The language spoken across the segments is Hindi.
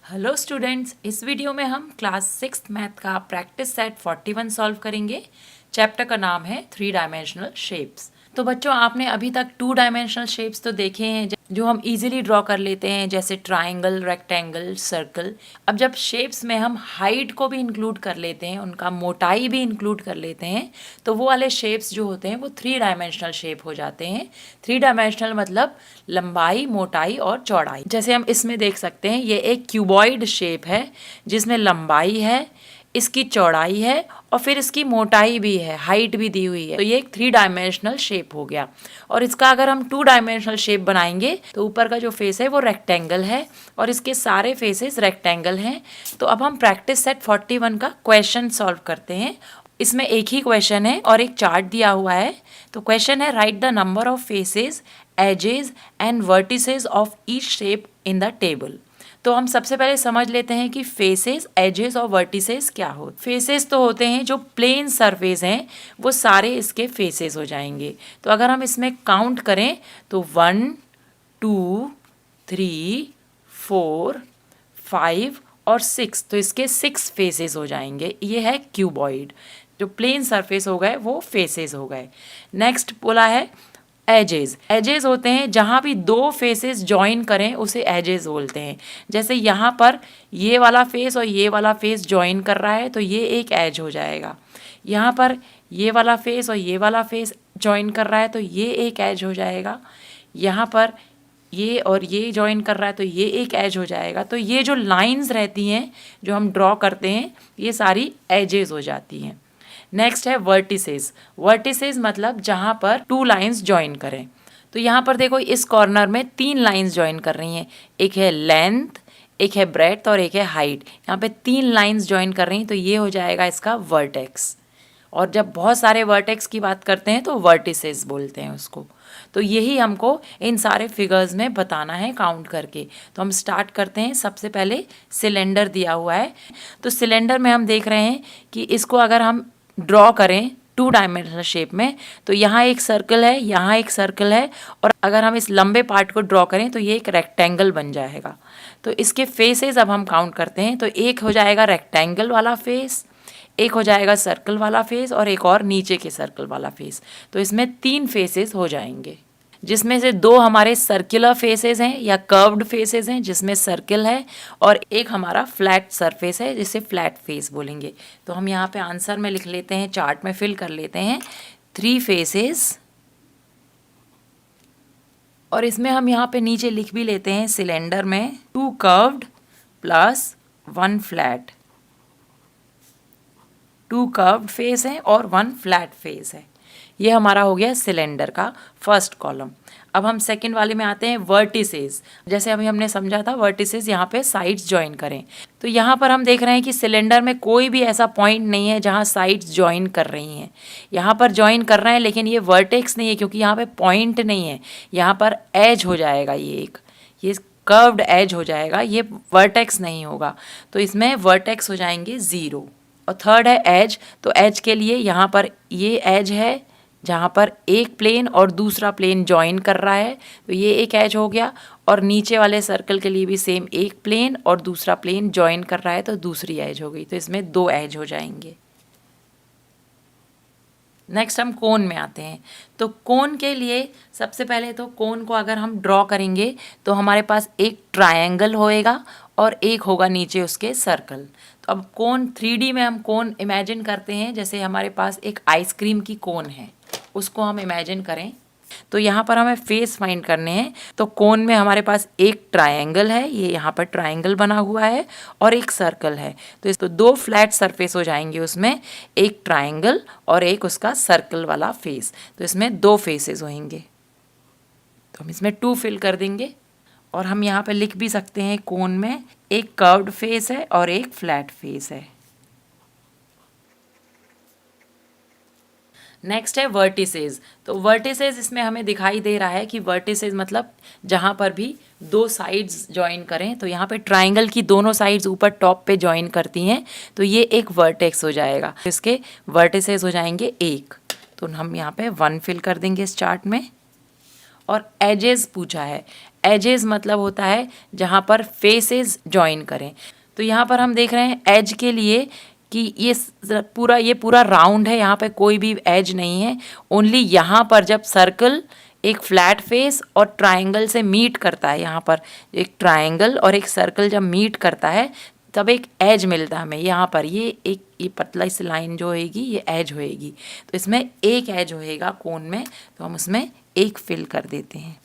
हेलो स्टूडेंट्स, इस वीडियो में हम क्लास 6 मैथ का प्रैक्टिस सेट 41 सॉल्व करेंगे। चैप्टर का नाम है 3 डायमेंशनल शेप्स। तो बच्चों, आपने अभी तक 2 डायमेंशनल शेप्स तो देखे हैं जो हम इजीली ड्रॉ कर लेते हैं, जैसे ट्राइंगल, रेक्टेंगल, सर्कल। अब जब शेप्स में हम हाइट को भी इंक्लूड कर लेते हैं, उनका मोटाई भी इंक्लूड कर लेते हैं, तो वो वाले शेप्स जो होते हैं वो 3 डायमेंशनल शेप हो जाते हैं। 3 डायमेंशनल मतलब लंबाई, मोटाई और चौड़ाई। जैसे हम इसमें देख सकते हैं, ये एक क्यूबॉइड शेप है जिसमें लंबाई है, इसकी चौड़ाई है और फिर इसकी मोटाई भी है, हाइट भी दी हुई है। तो ये एक 3 डायमेंशनल शेप हो गया। और इसका अगर हम 2 डायमेंशनल शेप बनाएंगे तो ऊपर का जो फेस है वो रेक्टेंगल है और इसके सारे फेसेस रेक्टेंगल हैं। तो अब हम प्रैक्टिस सेट 41 का क्वेश्चन सॉल्व करते हैं। इसमें एक ही क्वेश्चन है और एक चार्ट दिया हुआ है। तो क्वेश्चन है, write the number of faces, edges and vertices of each shape in the table. तो हम सबसे पहले समझ लेते हैं कि फेसेस, एजेस और वर्टिसेस क्या हो। फेसेस तो होते हैं जो प्लेन सरफेस हैं, वो सारे इसके फेसेस हो जाएंगे। तो अगर हम इसमें काउंट करें तो 1 2 3 4 5 और 6, तो इसके 6 फेसेस हो जाएंगे। ये है क्यूबॉइड। जो प्लेन सरफेस हो गए वो फेसेस हो गए। नेक्स्ट बोला है एजेस। एजेस होते हैं जहाँ भी दो फेसेस जॉइन करें उसे एजेस बोलते हैं। जैसे यहाँ पर ये वाला फेस और ये वाला फेस जॉइन कर रहा है तो ये एक एज हो जाएगा। यहाँ पर ये वाला फेस और ये वाला फेस जॉइन कर रहा है तो ये एक एज हो जाएगा। यहाँ पर ये और ये जॉइन कर रहा है तो ये एक एज हो जाएगा। तो ये जो लाइंस रहती हैं जो हम ड्रॉ करते हैं, ये सारी एजेस हो जाती हैं। नेक्स्ट है वर्टिसेस। वर्टिसेस मतलब जहाँ पर 2 लाइंस जॉइन करें। तो यहाँ पर देखो, इस कॉर्नर में 3 लाइंस जॉइन कर रही हैं। एक है लेंथ, एक है ब्रेड्थ और एक है हाइट। यहाँ पे 3 लाइंस जॉइन कर रही हैं तो ये हो जाएगा इसका वर्टेक्स। और जब बहुत सारे वर्टेक्स की बात करते हैं तो वर्टिसेस बोलते हैं उसको। तो यही हमको इन सारे फिगर्स में बताना है काउंट करके। तो हम स्टार्ट करते हैं। सबसे पहले सिलेंडर दिया हुआ है। तो सिलेंडर में हम देख रहे हैं कि इसको अगर हम ड्रॉ करें 2 डायमेंशनल शेप में, तो यहाँ एक सर्कल है, यहाँ एक सर्कल है, और अगर हम इस लंबे पार्ट को ड्रॉ करें तो ये एक रेक्टेंगल बन जाएगा। तो इसके फेसेस अब हम काउंट करते हैं। तो एक हो जाएगा रेक्टेंगल वाला फेस, एक हो जाएगा सर्कल वाला फेस और एक और नीचे के सर्कल वाला फेस। तो इसमें 3 फेसेस हो जाएंगे, जिसमें से 2 हमारे सर्कुलर फेसेस हैं या कर्व्ड फेसेस हैं जिसमें सर्कल है, और एक हमारा फ्लैट सरफेस है जिसे फ्लैट फेस बोलेंगे। तो हम यहाँ पे आंसर में लिख लेते हैं, चार्ट में फिल कर लेते हैं 3 फेसेस, और इसमें हम यहाँ पे नीचे लिख भी लेते हैं सिलेंडर में 2 curved plus 1 flat. 2 curved face है और 1 फ्लैट फेस है। ये हमारा हो गया सिलेंडर का फर्स्ट कॉलम। अब हम सेकंड वाले में आते हैं, वर्टिसेस। जैसे अभी हमने समझा था, वर्टिसेस यहाँ पे साइड्स ज्वाइन करें। तो यहाँ पर हम देख रहे हैं कि सिलेंडर में कोई भी ऐसा पॉइंट नहीं है जहाँ साइड्स ज्वाइन कर रही हैं। यहाँ पर ज्वाइन कर रहे हैं लेकिन ये वर्टेक्स नहीं है क्योंकि यहाँ पे पॉइंट नहीं है। यहाँ पर एज हो जाएगा, ये कर्व्ड एज हो जाएगा, ये वर्टेक्स नहीं होगा। तो इसमें वर्टेक्स हो जाएंगे 0। और थर्ड है एज। तो एज के लिए यहाँ पर ये एज है जहाँ पर एक प्लेन और दूसरा प्लेन जॉइन कर रहा है, तो ये एक एज हो गया। और नीचे वाले सर्कल के लिए भी सेम, एक प्लेन और दूसरा प्लेन जॉइन कर रहा है तो दूसरी एज हो गई। तो इसमें 2 एज हो जाएंगे। नेक्स्ट हम कोन में आते हैं। तो कोन के लिए सबसे पहले तो कोन को अगर हम ड्रॉ करेंगे तो हमारे पास एक ट्रायंगल होएगा और एक होगा नीचे उसके सर्कल। तो अब कोन 3D में हम कोन इमेजिन करते हैं। जैसे हमारे पास एक आइसक्रीम की कोन है, उसको हम इमेजिन करें। तो यहाँ पर हमें फेस फाइंड करने हैं। तो कोन में हमारे पास एक ट्रायंगल है, ये यहाँ पर ट्रायंगल बना हुआ है, और एक सर्कल है। तो इस तो 2 फ्लैट सरफेस हो जाएंगे उसमें, एक ट्रायंगल और एक उसका सर्कल वाला फेस। तो इसमें 2 फेसेस होंगे। तो हम इसमें 2 फिल कर देंगे। और हम यहाँ पे लिख भी सकते हैं, कोन में एक कर्व्ड फेस है और एक फ्लैट फेस है। नेक्स्ट है वर्टिसेस। तो वर्टिसेस इसमें हमें दिखाई दे रहा है कि वर्टिसेस मतलब जहाँ पर भी 2 साइड्स ज्वाइन करें। तो यहाँ पे ट्राइंगल की दोनों साइड्स ऊपर टॉप पे ज्वाइन करती हैं तो ये एक वर्टेक्स हो जाएगा। इसके वर्टिसेस हो जाएंगे 1। तो हम यहाँ पे 1 फिल कर देंगे इस चार्ट में। और एजेस पूछा है। एजेस मतलब होता है जहाँ पर फेसेस जॉइन करें। तो यहाँ पर हम देख रहे हैं एज के लिए कि ये पूरा राउंड है, यहाँ पे कोई भी एज नहीं है। ओनली यहाँ पर जब सर्कल एक फ्लैट फेस और ट्रायंगल से मीट करता है, यहाँ पर एक ट्रायंगल और एक सर्कल जब मीट करता है तब एक एज मिलता है हमें। यहाँ पर ये पतला सी लाइन जो होएगी ये एज होएगी, तो इसमें एक एज होएगा कोन में, तो हम उसमें एक फिल कर देते हैं।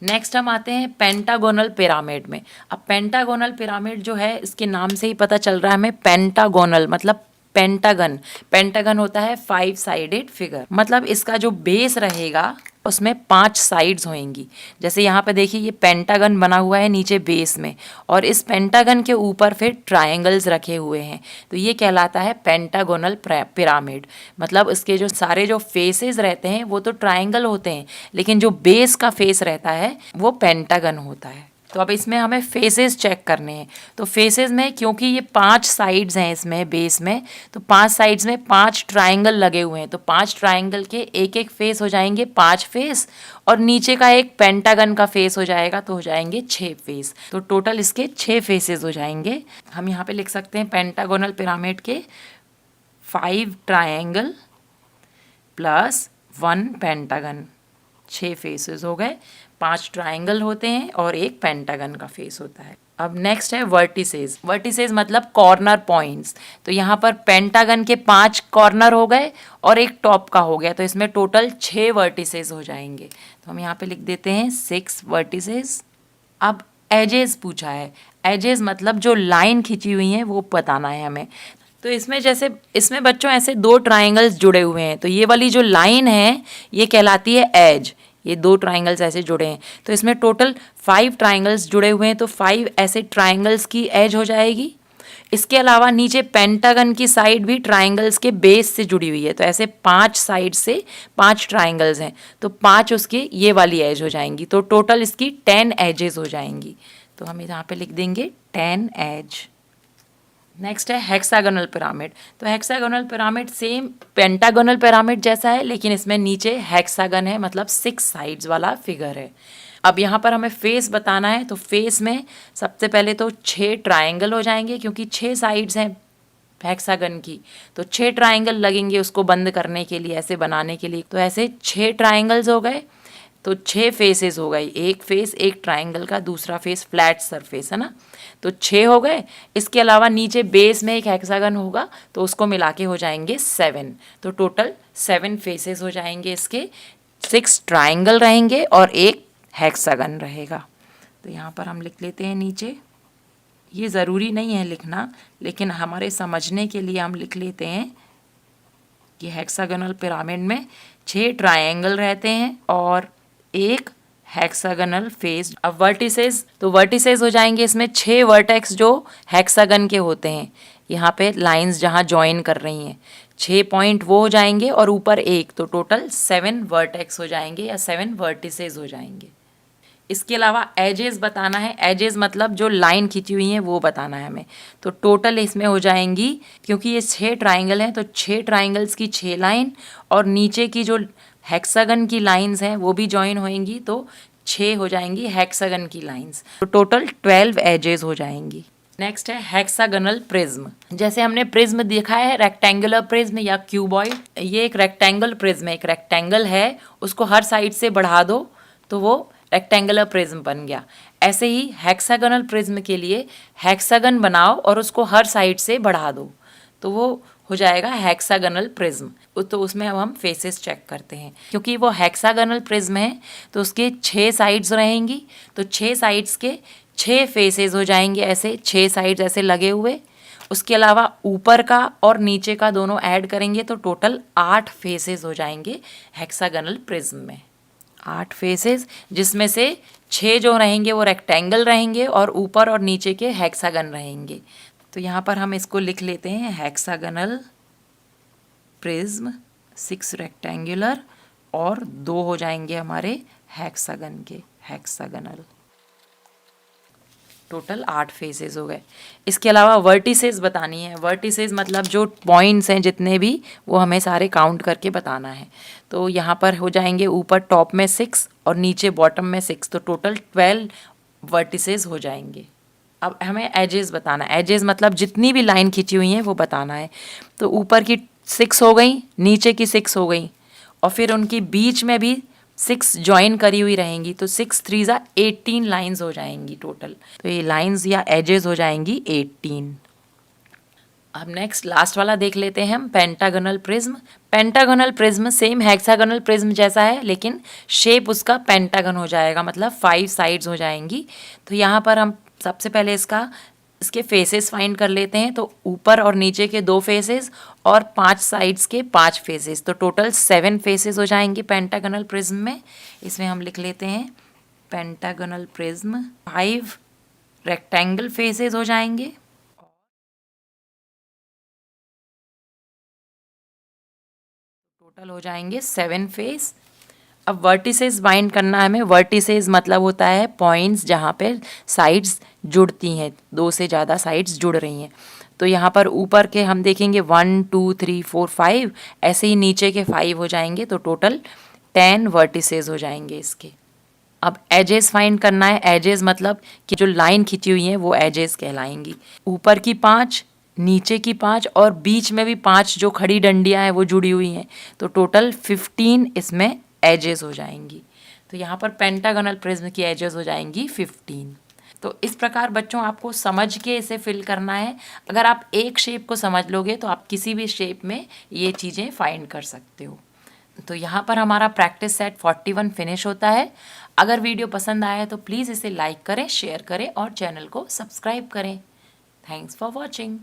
नेक्स्ट हम आते हैं पेंटागोनल पिरामिड में। अब पेंटागोनल पिरामिड जो है इसके नाम से ही पता चल रहा है हमें, पेंटागोनल मतलब पेंटागन। पेंटागन होता है 5 साइडेड फिगर, मतलब इसका जो बेस रहेगा उसमें 5 साइड्स होंगी। जैसे यहाँ पे देखिए ये पेंटागन बना हुआ है नीचे बेस में, और इस पेंटागन के ऊपर फिर ट्रायंगल्स रखे हुए हैं, तो ये कहलाता है पेंटागोनल पिरामिड। मतलब इसके जो सारे जो फेसेस रहते हैं वो तो ट्रायंगल होते हैं, लेकिन जो बेस का फेस रहता है वो पेंटागन होता है। तो अब इसमें हमें फेसेस चेक करने हैं। तो फेसेस में क्योंकि ये 5 साइड्स हैं इसमें बेस में, तो 5 साइड्स में 5 ट्रायंगल लगे हुए हैं, तो 5 ट्रायंगल के एक एक फेस हो जाएंगे 5 फेस, और नीचे का एक पेंटागन का फेस हो जाएगा, तो हो जाएंगे 6 फेस। तो टोटल इसके 6 फेसेस हो जाएंगे। हम यहाँ पे लिख सकते हैं पेंटागोनल पिरामिड के 5 ट्रायंगल प्लस 1 पेंटागन, 6 फेसेस हो गए। 5 ट्रायंगल होते हैं और एक पेंटागन का फेस होता है। अब नेक्स्ट है वर्टिसेस। वर्टिसेस मतलब कॉर्नर पॉइंट्स। तो यहाँ पर पेंटागन के 5 कॉर्नर हो गए और एक टॉप का हो गया, तो इसमें टोटल 6 वर्टिसेस हो जाएंगे। तो हम यहाँ पे लिख देते हैं 6 वर्टिसेस। अब एजेस पूछा है। एजेस मतलब जो लाइन खिंची हुई हैं वो बताना है हमें। तो इसमें बच्चों ऐसे 2 ट्राइंगल्स जुड़े हुए हैं, तो ये वाली जो लाइन है ये कहलाती है एज। ये 2 ट्राइंगल्स ऐसे जुड़े हैं, तो इसमें टोटल 5 ट्राइंगल्स जुड़े हुए हैं, तो 5 ऐसे ट्राइंगल्स की एज हो जाएगी। इसके अलावा नीचे पेंटागन की साइड भी ट्राइंगल्स के बेस से जुड़ी हुई है, तो ऐसे 5 साइड से 5 ट्राइंगल्स हैं, तो 5 उसकी ये वाली एज हो जाएंगी। तो टोटल इसकी 10 एजेस हो जाएंगी। तो हम यहाँ पे लिख देंगे 10 एज। नेक्स्ट है हेक्सागोनल पिरामिड। तो hexagonal pyramid same pentagonal pyramid जैसा है, लेकिन इसमें नीचे हेक्सागन है, मतलब 6 साइड्स वाला फिगर है। अब यहाँ पर हमें फेस बताना है, तो फेस में सबसे पहले तो 6 ट्रायंगल हो जाएंगे, क्योंकि 6 साइड्स हैं हेक्सागन की, तो 6 ट्रायंगल लगेंगे उसको बंद करने के लिए, ऐसे बनाने के लिए। तो ऐसे 6 ट्रायंगल्स हो गए, तो 6 फेसेस हो गई। एक फेस एक ट्रायंगल का, दूसरा फेस फ्लैट सरफेस है ना, तो 6 हो गए। इसके अलावा नीचे बेस में एक हेक्सागन होगा, तो उसको मिला के हो जाएंगे 7। तो टोटल 7 फेसेस हो जाएंगे इसके। 6 ट्रायंगल रहेंगे और एक हेक्सागन रहेगा। तो यहाँ पर हम लिख लेते हैं नीचे। ये ज़रूरी नहीं है लिखना, लेकिन हमारे समझने के लिए हम लिख लेते हैं कि हेक्सागोनल पिरामिड में 6 ट्रायंगल रहते हैं और एक हेक्सागोनल फेस। अब वर्टिसेस, तो वर्टिसेस हो जाएंगे इसमें 6 वर्टेक्स जो हेक्सागन के होते हैं। यहाँ पे लाइंस जहाँ ज्वाइन कर रही हैं 6 पॉइंट वो हो जाएंगे, और ऊपर एक, तो टोटल 7 वर्टेक्स हो जाएंगे या 7 वर्टिसेस हो जाएंगे। इसके अलावा एजेस बताना है। एजेस मतलब जो लाइन खींची हुई हैं वो बताना है हमें। तो टोटल इसमें हो जाएंगी, क्योंकि ये 6 ट्राइंगल हैं, तो 6 ट्राइंगल्स की 6 लाइन, और नीचे की जो हेक्सागन की लाइंस हैं वो भी ज्वाइन होएंगी, तो 6 हो जाएंगी हेक्सागन की लाइंस। तो टोटल 12 एजेस हो जाएंगी। नेक्स्ट है हेक्सागोनल प्रिज्म। जैसे हमने प्रिज्म देखा है, रेक्टेंगुलर प्रिज्म या क्यूबॉइड, ये एक रेक्टेंगल प्रिज्म है। एक रेक्टेंगल है, उसको हर साइड से बढ़ा दो तो वो रेक्टेंगुलर प्रिज्म बन गया। ऐसे ही हेक्सागोनल प्रिज्म के लिए हेक्सागन बनाओ और उसको हर साइड से बढ़ा दो, तो वो हो जाएगा हेक्सागोनल प्रिज्म। तो उसमें अब हम फेसेस चेक करते हैं। क्योंकि वो हेक्सागोनल प्रिज्म है तो उसके 6 साइड्स रहेंगी, तो 6 साइड्स के 6 फेसेस हो जाएंगे, ऐसे 6 साइड्स ऐसे लगे हुए। उसके अलावा ऊपर का और नीचे का दोनों ऐड करेंगे तो टोटल 8 फेसेस हो जाएंगे हेक्सागोनल प्रिज्म में। 8 फेसेस, जिसमें से 6 जो रहेंगे वो रेक्टेंगल रहेंगे और ऊपर और नीचे के हेक्सागन रहेंगे। तो यहाँ पर हम इसको लिख लेते हैं हेक्सागोनल प्रिज्म, 6 रेक्टेंगुलर और 2 हो जाएंगे हमारे हेक्सागन के, हेक्सागोनल। टोटल 8 फेसेस हो गए। इसके अलावा वर्टिसेस बतानी है। वर्टिसेस मतलब जो पॉइंट्स हैं जितने भी, वो हमें सारे काउंट करके बताना है। तो यहाँ पर हो जाएंगे ऊपर टॉप में 6 और नीचे बॉटम में 6, तो टोटल 12 वर्टिसेस हो जाएंगे। अब हमें एजेस बताना है। एजेस मतलब जितनी भी लाइन खींची हुई हैं वो बताना है। तो ऊपर की 6 हो गई, नीचे की 6 हो गई, और फिर उनकी बीच में भी 6 ज्वाइन करी हुई रहेंगी, तो 6 3 ज़ा 18 लाइन्स हो जाएंगी टोटल। तो ये लाइन्स या एजेस हो जाएंगी 18। अब नेक्स्ट लास्ट वाला देख लेते हैं हम, pentagonal prism. Pentagonal prism same hexagonal prism जैसा है, लेकिन शेप उसका पेंटागन हो जाएगा, मतलब 5 साइड्स हो जाएंगी। तो यहाँ पर हम सबसे पहले इसके फेसेस फाइंड कर लेते हैं। तो ऊपर और नीचे के 2 फेसेस और 5 साइड्स के 5 फेसेस, तो टोटल 7 फेसेस हो जाएंगे पेंटागोनल प्रिज्म में। इसमें हम लिख लेते हैं पेंटागोनल प्रिज्म। 5 रेक्टेंगल फेसेस हो जाएंगे, टोटल हो जाएंगे 7 फेस। अब वर्टिसेस बाइंड करना है हमें। वर्टिसेस मतलब होता है पॉइंट्स जहाँ पे साइड्स जुड़ती हैं, 2 से ज़्यादा साइड्स जुड़ रही हैं। तो यहाँ पर ऊपर के हम देखेंगे 1 2 3 4 5, ऐसे ही नीचे के 5 हो जाएंगे, तो टोटल 10 वर्टिसेस हो जाएंगे इसके। अब एजेस फाइंड करना है। एजेस मतलब कि जो लाइन खींची हुई है वो एजेस कहलाएंगी। ऊपर की 5, नीचे की 5 और बीच में भी 5 जो खड़ी डंडियां हैं वो जुड़ी हुई हैं, तो टोटल 15 इसमें एजेस हो जाएंगी। तो यहाँ पर पेंटागोनल प्रिज्म की एजेस हो जाएंगी 15। तो इस प्रकार बच्चों आपको समझ के इसे फिल करना है। अगर आप एक शेप को समझ लोगे तो आप किसी भी शेप में ये चीज़ें फाइंड कर सकते हो। तो यहाँ पर हमारा प्रैक्टिस सेट 41 फिनिश होता है। अगर वीडियो पसंद आया तो प्लीज़ इसे लाइक करें, शेयर करें और चैनल को सब्सक्राइब करें। Thanks for watching.